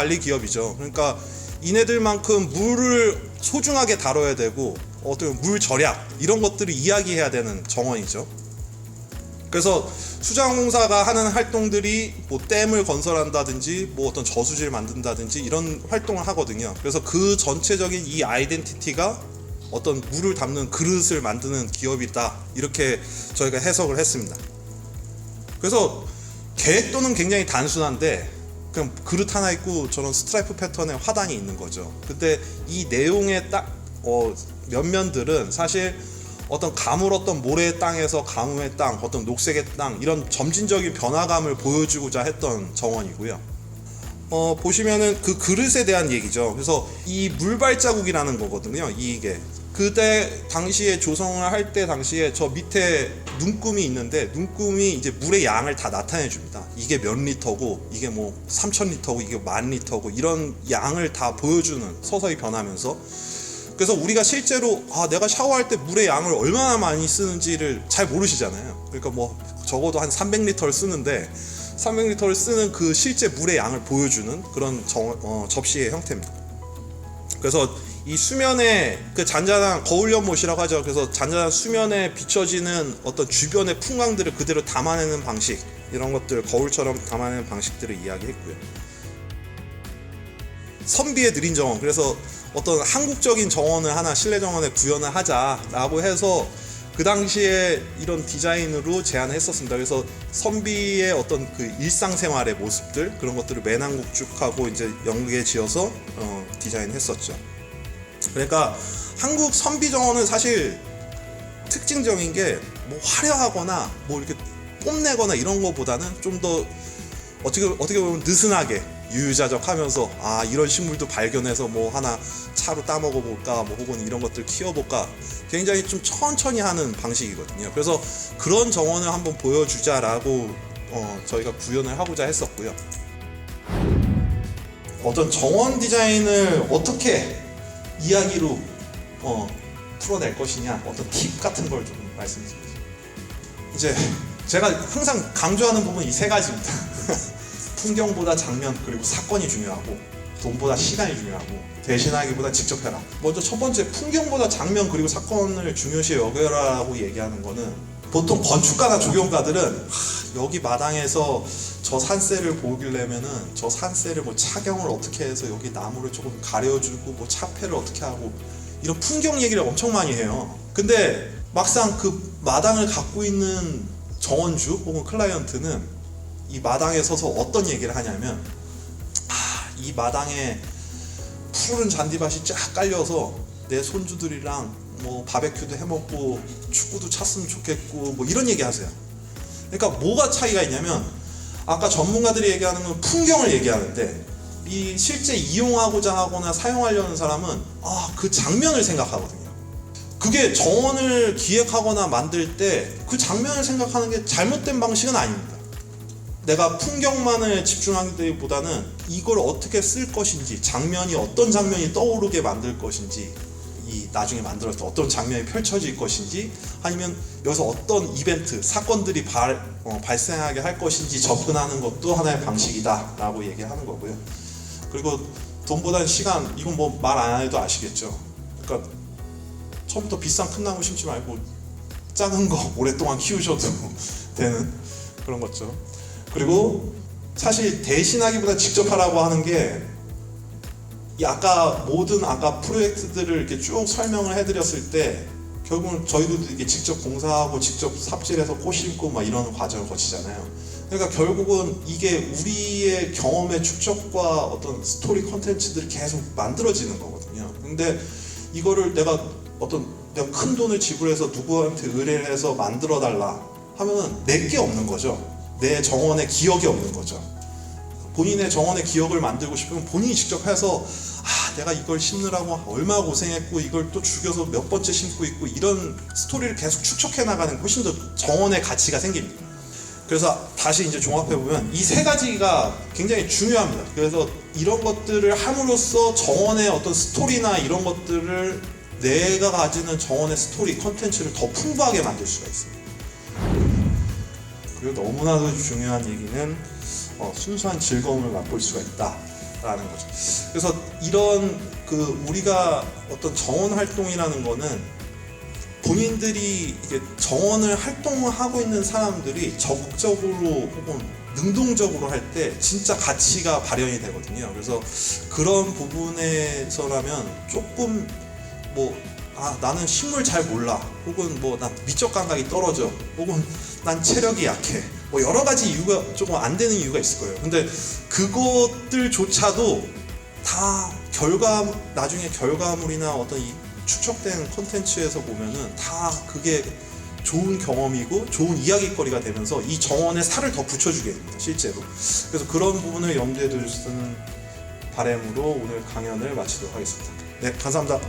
관리 기업이죠. 그러니까 이네들만큼 물을 소중하게 다뤄야 되고 어떤 물 절약 이런 것들을 이야기해야 되는 정원이죠. 그래서 수자원공사가 하는 활동들이 뭐 댐을 건설한다든지 뭐 어떤 저수지를 만든다든지 이런 활동을 하거든요. 그래서 그 전체적인 이 아이덴티티가 어떤 물을 담는 그릇을 만드는 기업이다, 이렇게 저희가 해석을 했습니다. 그래서 계획도는 굉장히 단순한데 그냥 그릇 하나 있고 저런 스트라이프 패턴의 화단이 있는 거죠. 근데 이 내용의 면면들은 사실 어떤 가물었던 모래의 땅에서 가뭄의 땅, 어떤 녹색의 땅, 이런 점진적인 변화감을 보여주고자 했던 정원이고요. 보시면은 그 그릇에 대한 얘기죠. 그래서 이 물발자국이라는 거거든요. 이게 그때 당시에 조성을 할 때 당시에 저 밑에 눈금이 있는데 눈금이 이제 물의 양을 다 나타내 줍니다. 이게 몇 리터고 이게 뭐 3,000리터고 이게 10,000리터고 이런 양을 다 보여주는, 서서히 변하면서. 그래서 우리가 실제로 내가 샤워할 때 물의 양을 얼마나 많이 쓰는지를 잘 모르시잖아요. 그러니까 뭐 적어도 한 300리터를 쓰는데 300리터를 쓰는 그 실제 물의 양을 보여주는 그런 접시의 형태입니다. 그래서 이 수면에 그 잔잔한 거울 연못이라고 하죠. 그래서 잔잔한 수면에 비춰지는 어떤 주변의 풍광들을 그대로 담아내는 방식, 이런 것들 거울처럼 담아내는 방식들을 이야기했고요. 선비의 느린 정원, 그래서 어떤 한국적인 정원을 하나 실내 정원에 구현을 하자라고 해서 그 당시에 이런 디자인으로 제안했었습니다. 그래서 선비의 어떤 그 일상생활의 모습들, 그런 것들을 매낭국축하고 이제 연계에 지어서 디자인했었죠. 그러니까 한국 선비 정원은 사실 특징적인 게 뭐 화려하거나 뭐 이렇게 뽐내거나 이런 거보다는 좀 더 어떻게 보면 느슨하게 유유자적하면서 이런 식물도 발견해서 뭐 하나 차로 따먹어 볼까, 뭐 혹은 이런 것들 키워볼까, 굉장히 좀 천천히 하는 방식이거든요. 그래서 그런 정원을 한번 보여주자라고 저희가 구현을 하고자 했었고요. 어떤 정원 디자인을 어떻게 이야기로 풀어낼 것이냐, 어떤 팁 같은 걸 좀 말씀드리겠습니다. 이제 제가 항상 강조하는 부분은 이 세 가지입니다. 풍경보다 장면, 그리고 사건이 중요하고, 돈보다 시간이 중요하고, 대신하기보다 직접 해라. 먼저 첫 번째, 풍경보다 장면 그리고 사건을 중요시 여겨라라고 얘기하는 거는, 보통 건축가나 조경가들은 여기 마당에서 저 산세를 보기려면은 저 산세를 뭐 차경을 어떻게 해서 여기 나무를 조금 가려주고 뭐 차폐를 어떻게 하고, 이런 풍경 얘기를 엄청 많이 해요. 근데 막상 그 마당을 갖고 있는 정원주 혹은 클라이언트는 이 마당에 서서 어떤 얘기를 하냐면, 이 마당에 푸른 잔디밭이 쫙 깔려서 내 손주들이랑 뭐 바베큐도 해먹고 축구도 찼으면 좋겠고, 뭐 이런 얘기 하세요. 그러니까 뭐가 차이가 있냐면, 아까 전문가들이 얘기하는 건 풍경을 얘기하는데, 이 실제 이용하고자 하거나 사용하려는 사람은 그 장면을 생각하거든요. 그게 정원을 기획하거나 만들 때 그 장면을 생각하는 게 잘못된 방식은 아닙니다. 내가 풍경만을 집중하기보다는 이걸 어떻게 쓸 것인지, 장면이 어떤 장면이 떠오르게 만들 것인지, 이 나중에 만들어서 어떤 장면이 펼쳐질 것인지, 아니면 여기서 어떤 이벤트, 사건들이 발생하게 할 것인지 접근하는 것도 하나의 방식이다 라고 얘기하는 거고요. 그리고 돈보다는 시간, 이건 뭐 말 안 해도 아시겠죠. 그러니까 처음부터 비싼 큰 나무 심지 말고 작은 거 오랫동안 키우셔도 되는 그런 거죠. 그리고 사실 대신하기보다 직접 하라고 하는 게, 아까 프로젝트들을 이렇게 쭉 설명을 해드렸을 때 결국은 저희도 이게 직접 공사하고 직접 삽질해서 꽃 심고 막 이런 과정을 거치잖아요. 그러니까 결국은 이게 우리의 경험의 축적과 어떤 스토리 컨텐츠들이 계속 만들어지는 거거든요. 근데 이거를 내가 큰 돈을 지불해서 누구한테 의뢰를 해서 만들어 달라 하면은 내게 없는 거죠. 내 정원의 기억이 없는 거죠. 본인의 정원의 기억을 만들고 싶으면 본인이 직접 해서 내가 이걸 심느라고 얼마나 고생했고 이걸 또 죽여서 몇 번째 심고 있고, 이런 스토리를 계속 축적해 나가는 훨씬 더 정원의 가치가 생깁니다. 그래서 다시 이제 종합해보면 이 세 가지가 굉장히 중요합니다. 그래서 이런 것들을 함으로써 정원의 어떤 스토리나 이런 것들을, 내가 가지는 정원의 스토리 컨텐츠를 더 풍부하게 만들 수가 있습니다. 그리고 너무나도 중요한 얘기는 순수한 즐거움을 맛볼 수가 있다 있다라는 거죠. 그래서 이런 우리가 어떤 정원 활동이라는 거는 본인들이 이게 정원을 활동을 하고 있는 사람들이 적극적으로 혹은 능동적으로 할 때 진짜 가치가 발현이 되거든요. 그래서 그런 부분에서라면 조금 나는 식물 잘 몰라, 혹은 난 미적 감각이 떨어져, 혹은 난 체력이 약해, 여러 가지 이유가 조금 안 되는 이유가 있을 거예요. 근데 그것들조차도 다 나중에 결과물이나 어떤 이 축적된 콘텐츠에서 보면은 다 그게 좋은 경험이고 좋은 이야기거리가 되면서 이 정원에 살을 더 붙여주게 됩니다, 실제로. 그래서 그런 부분을 염두에 두시는 바람으로 오늘 강연을 마치도록 하겠습니다. 네, 감사합니다.